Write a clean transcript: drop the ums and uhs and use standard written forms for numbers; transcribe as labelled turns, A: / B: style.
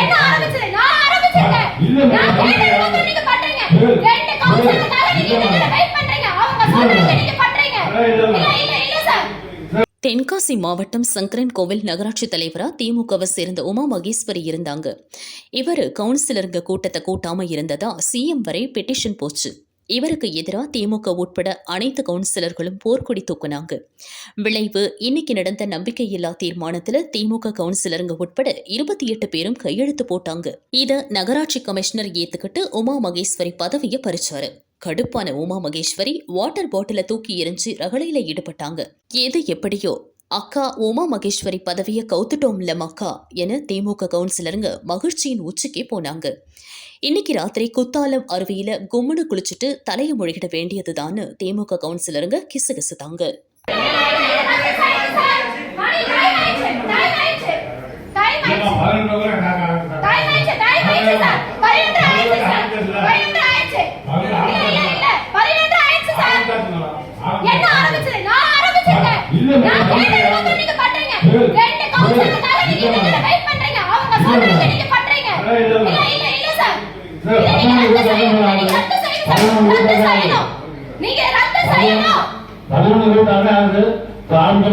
A: என்ன ஆரம்பிச்சது? நான் ஆரம்பிச்சிருக்கேன். நான் கேட்டது வந்து நீங்க பண்றீங்க. ரெண்டு கவுன்சிலர்காக நீங்க என்ன வெயிட் பண்றீங்க? அவங்க சொல்றீங்க நீங்க பண்றீங்க. இல்ல சார்.
B: தென்காசி மாவட்டம் சங்கரன் கோவில் நகராட்சி தலைவரா திமுகவை சேர்ந்த உமா மகேஸ்வரி இருந்தாங்க. இவர் கவுன்சிலருங்க கூட்டத்தை கூட்டாம இருந்ததா சிஎம் வரை பெட்டிஷன் போச்சு. இவருக்கு எதிராக திமுக உட்பட அனைத்து கவுன்சிலர்களும் போர்க்கொடி தூக்குனாங்க. விளைவு இன்னைக்கு நடந்த நம்பிக்கையில்லா தீர்மானத்தில் திமுக கவுன்சிலருங்க உட்பட 28 பேரும் கையெழுத்து போட்டாங்க. இத நகராட்சி கமிஷனர் ஏத்துக்கிட்டு உமா மகேஸ்வரி பதவியை பறிச்சாரு. கடுப்பான உமா மகேஸ்வரி வாட்டர் பாட்டில தூக்கி எரிஞ்சு ரகளையில ஈடுபட்டாங்க. எது எப்படியோ அக்கா உமா மகேஸ்வரி பதவியை கவுத்துட்டோம்ல மக்கா என திமுக கவுன்சிலருங்க மகிழ்ச்சியின் உச்சிக்கே போனாங்க. இன்னைக்கு ராத்திரி குத்தாலம் அருவியில கும்முன்னு குளிச்சுட்டு தலையை முழுகிட வேண்டியதுதான்னு திமுக கவுன்சிலருங்க கிசுகிசுதாங்க.
A: என்ன ஆரம்பிச்சது? நான் ஆரம்பிச்சிருக்கேன். நான் கேட்டது வந்து நீங்க பண்றீங்க. ரெண்டு கவுன்சிலர்காக நீங்க என்ன வெயிட் பண்றீங்க? அவங்க சொல்றீங்க நீங்க பண்றீங்க. இல்ல சார். நீங்க ரத்து செய்யணும். நீங்க ரத்து செய்யணும்.
C: 11 ரூபாய் ஆகுது.
A: சரி